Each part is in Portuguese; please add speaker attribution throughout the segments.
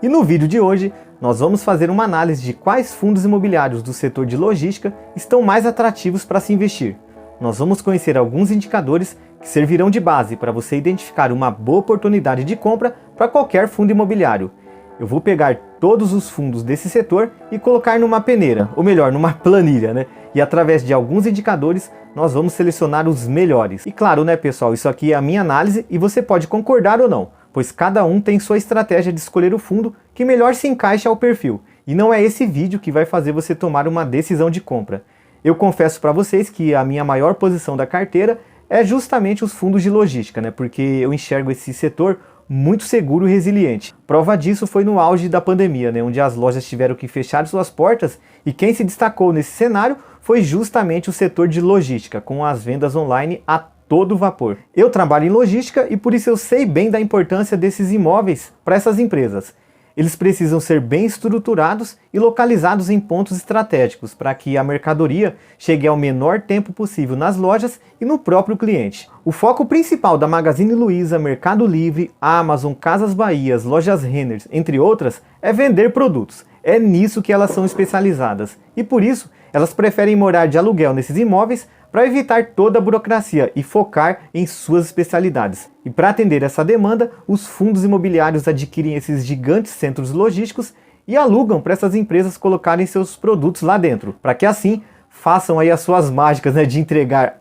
Speaker 1: E no vídeo de hoje, nós vamos fazer uma análise de quais fundos imobiliários do setor de logística estão mais atrativos para se investir. Nós vamos conhecer alguns indicadores que servirão de base para você identificar uma boa oportunidade de compra para qualquer fundo imobiliário. Eu vou pegar todos os fundos desse setor e colocar numa peneira, ou melhor, numa planilha, né? E através de alguns indicadores, nós vamos selecionar os melhores. E claro, né, pessoal, isso aqui é a minha análise e você pode concordar ou não, pois cada um tem sua estratégia de escolher o fundo que melhor se encaixa ao perfil. E não é esse vídeo que vai fazer você tomar uma decisão de compra. Eu confesso para vocês que a minha maior posição da carteira é justamente os fundos de logística, né? Porque eu enxergo esse setor muito seguro e resiliente. Prova disso foi no auge da pandemia, né? Onde as lojas tiveram que fechar suas portas e quem se destacou nesse cenário foi justamente o setor de logística, com as vendas online a todo vapor. Eu trabalho em logística e por isso eu sei bem da importância desses imóveis para essas empresas. Eles precisam ser bem estruturados e localizados em pontos estratégicos para que a mercadoria chegue ao menor tempo possível nas lojas e no próprio cliente. O foco principal da Magazine Luiza, Mercado Livre, Amazon, Casas Bahia, Lojas Renner, entre outras, é vender produtos. É nisso que elas são especializadas e por isso elas preferem morar de aluguel nesses imóveis para evitar toda a burocracia e focar em suas especialidades. E para atender essa demanda, os fundos imobiliários adquirem esses gigantes centros logísticos e alugam para essas empresas colocarem seus produtos lá dentro, para que assim façam aí as suas mágicas, né, de entregar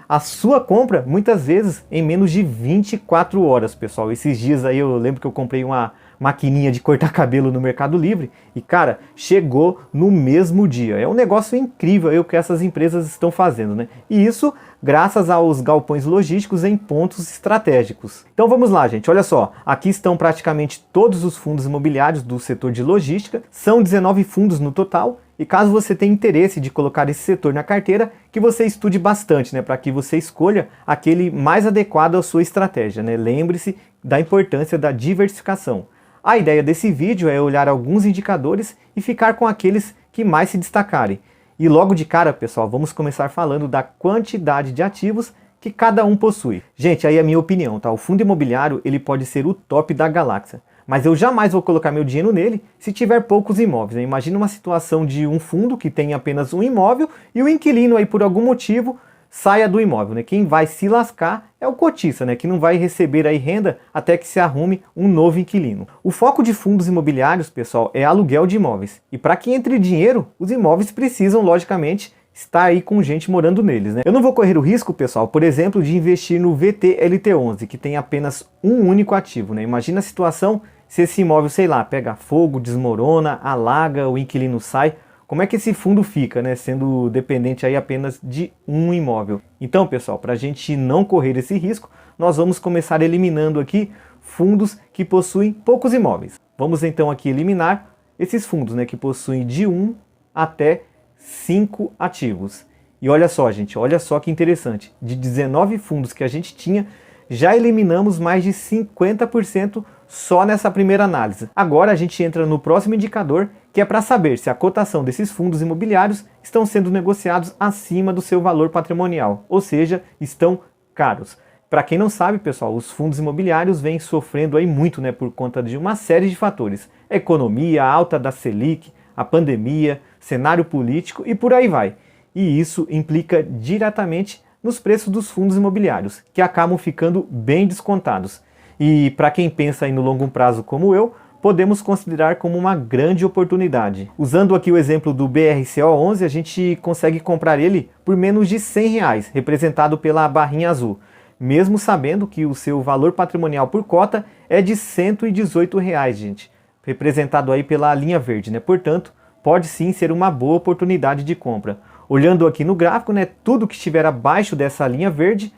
Speaker 1: a sua compra, muitas vezes em menos de 24 horas, pessoal. Esses dias aí eu lembro que eu comprei uma maquininha de cortar cabelo no Mercado Livre e, cara, chegou no mesmo dia. É um negócio incrível aí o que essas empresas estão fazendo, né? E isso graças aos galpões logísticos em pontos estratégicos. Então vamos lá, gente, olha só. Aqui estão praticamente todos os fundos imobiliários do setor de logística. São 19 fundos no total. E caso você tenha interesse de colocar esse setor na carteira, que você estude bastante, né, para que você escolha aquele mais adequado à sua estratégia, né? Lembre-se da importância da diversificação. A ideia desse vídeo é olhar alguns indicadores e ficar com aqueles que mais se destacarem. E logo de cara, pessoal, vamos começar falando da quantidade de ativos que cada um possui. Gente, aí é a minha opinião, tá? O fundo imobiliário, ele pode ser o top da galáxia, mas eu jamais vou colocar meu dinheiro nele se tiver poucos imóveis, né? Imagina uma situação de um fundo que tem apenas um imóvel e o inquilino aí por algum motivo saia do imóvel, né? Quem vai se lascar é o cotista, né? Que não vai receber aí renda até que se arrume um novo inquilino. O foco de fundos imobiliários, pessoal, é aluguel de imóveis. E para que entre dinheiro, os imóveis precisam, logicamente, estar aí com gente morando neles, né? Eu não vou correr o risco, pessoal, por exemplo, de investir no VTLT11, que tem apenas um único ativo, né? Imagina a situação se esse imóvel, sei lá, pega fogo, desmorona, alaga, o inquilino sai. Como é que esse fundo fica, né, sendo dependente aí apenas de um imóvel? Então, pessoal, para a gente não correr esse risco, nós vamos começar eliminando aqui fundos que possuem poucos imóveis. Vamos então aqui eliminar esses fundos, né, que possuem de 1 até 5 ativos. E olha só, gente, olha só que interessante. De 19 fundos que a gente tinha, já eliminamos mais de 50% só nessa primeira análise. Agora a gente entra no próximo indicador, que é para saber se a cotação desses fundos imobiliários estão sendo negociados acima do seu valor patrimonial, ou seja, estão caros. Para quem não sabe, pessoal, os fundos imobiliários vêm sofrendo aí muito, né, por conta de uma série de fatores. A economia, a alta da Selic, a pandemia, cenário político e por aí vai. E isso implica diretamente nos preços dos fundos imobiliários, que acabam ficando bem descontados. E para quem pensa aí no longo prazo como eu, podemos considerar como uma grande oportunidade. Usando aqui o exemplo do BRCO11, a gente consegue comprar ele por menos de R$100, representado pela barrinha azul, mesmo sabendo que o seu valor patrimonial por cota é de R$118, gente, representado aí pela linha verde, né? Portanto, pode sim ser uma boa oportunidade de compra. Olhando aqui no gráfico, né, tudo que estiver abaixo dessa linha verde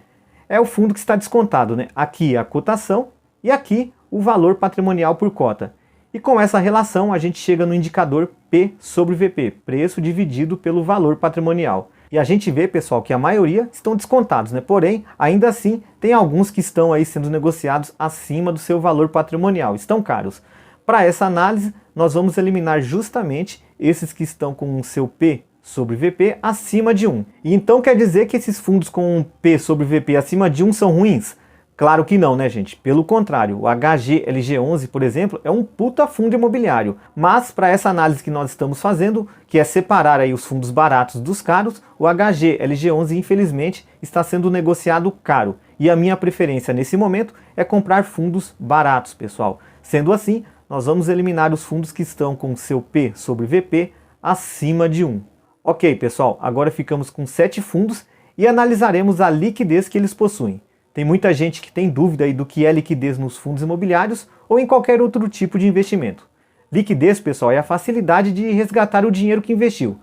Speaker 1: é o fundo que está descontado, né? Aqui a cotação e aqui o valor patrimonial por cota. E com essa relação a gente chega no indicador P sobre VP, preço dividido pelo valor patrimonial. E a gente vê, pessoal, que a maioria estão descontados, né? Porém, ainda assim, tem alguns que estão aí sendo negociados acima do seu valor patrimonial, estão caros. Para essa análise, nós vamos eliminar justamente esses que estão com o seu P sobre VP acima de 1. E então quer dizer que esses fundos com P sobre VP acima de 1 são ruins? Claro que não, né, gente? Pelo contrário, o HGLG11, por exemplo, é um puta fundo imobiliário. Mas para essa análise que nós estamos fazendo, que é separar aí os fundos baratos dos caros, o HGLG11 infelizmente está sendo negociado caro. E a minha preferência nesse momento é comprar fundos baratos, pessoal. Sendo assim, nós vamos eliminar os fundos que estão com seu P sobre VP acima de 1. Ok, pessoal, agora ficamos com 7 fundos e analisaremos a liquidez que eles possuem. Tem muita gente que tem dúvida aí do que é liquidez nos fundos imobiliários ou em qualquer outro tipo de investimento. Liquidez, pessoal, é a facilidade de resgatar o dinheiro que investiu.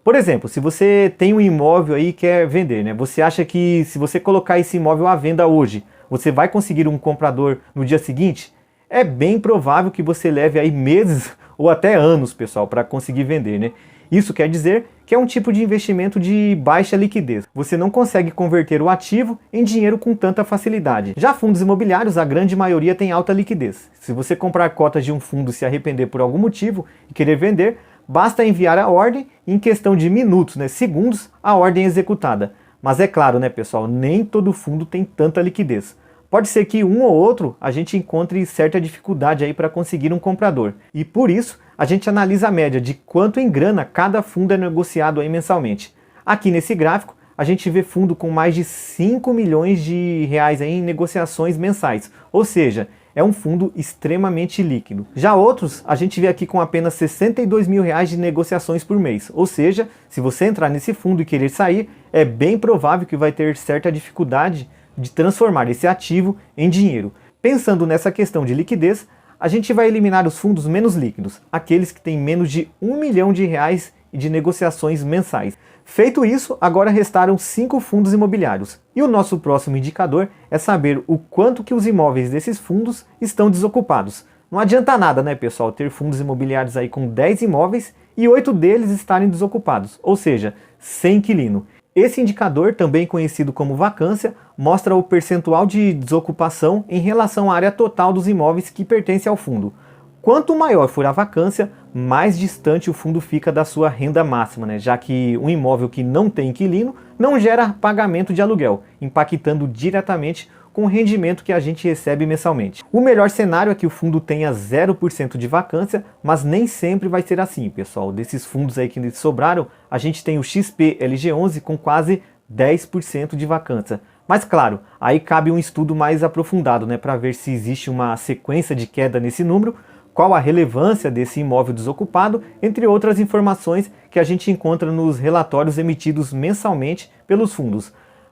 Speaker 1: Por exemplo, se você tem um imóvel aí e quer vender, né? Você acha que se você colocar esse imóvel à venda hoje, você vai conseguir um comprador no dia seguinte? É bem provável que você leve aí meses ou até anos, pessoal, para conseguir vender, né? Isso quer dizer que é um tipo de investimento de baixa liquidez. Você não consegue converter o ativo em dinheiro com tanta facilidade. Já fundos imobiliários, a grande maioria tem alta liquidez. Se você comprar cotas de um fundo e se arrepender por algum motivo e querer vender, basta enviar a ordem e em questão de minutos, né, segundos, a ordem é executada. Mas é claro, né, pessoal, nem todo fundo tem tanta liquidez. Pode ser que um ou outro a gente encontre certa dificuldade aí para conseguir um comprador. E por isso, a gente analisa a média de quanto em grana cada fundo é negociado aí mensalmente. Aqui nesse gráfico, a gente vê fundo com mais de 5 milhões de reais aí em negociações mensais. Ou seja, é um fundo extremamente líquido. Já outros, a gente vê aqui com apenas 62 mil reais de negociações por mês. Ou seja, se você entrar nesse fundo e querer sair, é bem provável que vai ter certa dificuldade de transformar esse ativo em dinheiro. Pensando nessa questão de liquidez, a gente vai eliminar os fundos menos líquidos, aqueles que têm menos de 1 milhão de reais de negociações mensais. Feito isso, agora restaram 5 fundos imobiliários. E o nosso próximo indicador é saber o quanto que os imóveis desses fundos estão desocupados. Não adianta nada, né, pessoal, ter fundos imobiliários aí com 10 imóveis e 8 deles estarem desocupados, ou seja, sem inquilino. Esse indicador, também conhecido como vacância, mostra o percentual de desocupação em relação à área total dos imóveis que pertencem ao fundo. Quanto maior for a vacância, mais distante o fundo fica da sua renda máxima, né? Já que um imóvel que não tem inquilino não gera pagamento de aluguel, impactando diretamente com o rendimento que a gente recebe mensalmente. O melhor cenário é que o fundo tenha 0% de vacância, mas nem sempre vai ser assim, pessoal. Desses fundos aí que sobraram, a gente tem o XP-LG11 com quase 10% de vacância. Mas claro, aí cabe um estudo mais aprofundado, né, para ver se existe uma sequência de queda nesse número, qual a relevância desse imóvel desocupado, entre outras informações que a gente encontra nos relatórios emitidos mensalmente pelos fundos.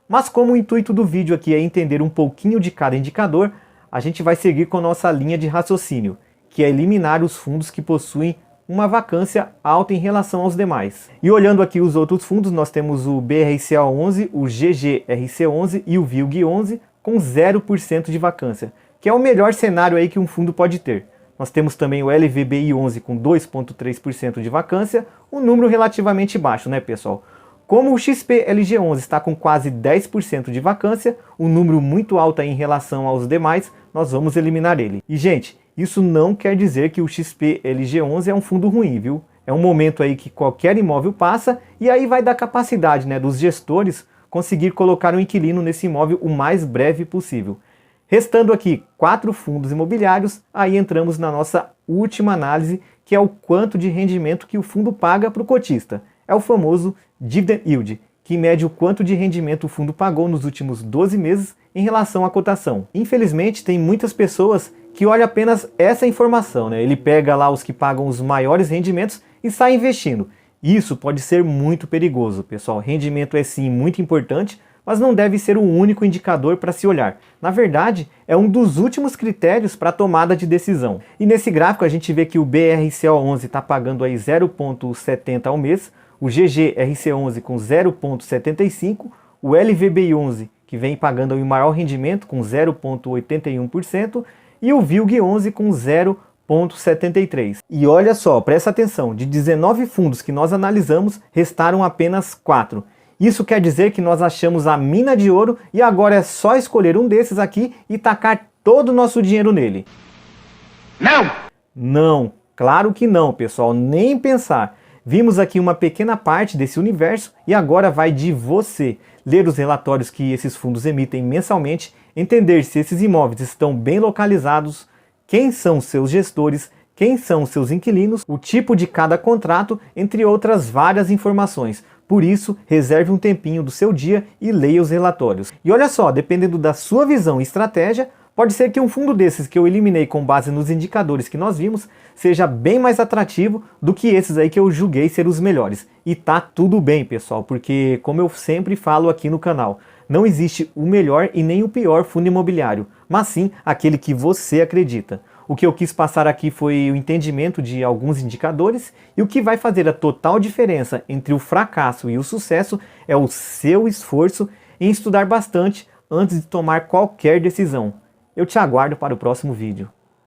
Speaker 1: Mas como o intuito do vídeo aqui é entender um pouquinho de cada indicador, a gente vai seguir com a nossa linha de raciocínio, que é eliminar os fundos que possuem uma vacância alta em relação aos demais. E olhando aqui os outros fundos, nós temos o BRCA11, o GGRC11 e o VILG11 com 0% de vacância, que é o melhor cenário aí que um fundo pode ter. Nós temos também o LVBI11 com 2,3% de vacância, um número relativamente baixo, né, pessoal? Como o XP-LG11 está com quase 10% de vacância, um número muito alto aí em relação aos demais, nós vamos eliminar ele. E, gente, isso não quer dizer que o XP-LG11 é um fundo ruim, viu? É um momento aí que qualquer imóvel passa e aí vai dar capacidade, né, dos gestores conseguir colocar um inquilino nesse imóvel o mais breve possível. Restando aqui 4 fundos imobiliários, aí entramos na nossa última análise, que é o quanto de rendimento que o fundo paga para o cotista. É o famoso Dividend Yield, que mede o quanto de rendimento o fundo pagou nos últimos 12 meses em relação à cotação. Infelizmente, tem muitas pessoas que olham apenas essa informação, né? Ele pega lá os que pagam os maiores rendimentos e sai investindo. Isso pode ser muito perigoso, pessoal. Rendimento é sim muito importante, mas não deve ser o único indicador para se olhar. Na verdade, é um dos últimos critérios para a tomada de decisão. E nesse gráfico a gente vê que o BRCO11 está pagando aí 0,70 ao mês, o GGRC11 com 0,75, o LVBI11 que vem pagando o maior rendimento com 0,81% e o VILG11 com 0,73. E olha só, presta atenção, de 19 fundos que nós analisamos, restaram apenas 4. Isso quer dizer que nós achamos a mina de ouro e agora é só escolher um desses aqui e tacar todo o nosso dinheiro nele. Não! Não, claro que não, pessoal, nem pensar. Vimos aqui uma pequena parte desse universo e agora vai de você ler os relatórios que esses fundos emitem mensalmente, entender se esses imóveis estão bem localizados, quem são seus gestores, quem são seus inquilinos, o tipo de cada contrato, entre outras várias informações. Por isso, reserve um tempinho do seu dia e leia os relatórios. E olha só, dependendo da sua visão e estratégia, pode ser que um fundo desses que eu eliminei com base nos indicadores que nós vimos seja bem mais atrativo do que esses aí que eu julguei ser os melhores. E tá tudo bem, pessoal, porque como eu sempre falo aqui no canal, não existe o melhor e nem o pior fundo imobiliário, mas sim aquele que você acredita. O que eu quis passar aqui foi o entendimento de alguns indicadores e o que vai fazer a total diferença entre o fracasso e o sucesso é o seu esforço em estudar bastante antes de tomar qualquer decisão. Eu te aguardo para o próximo vídeo.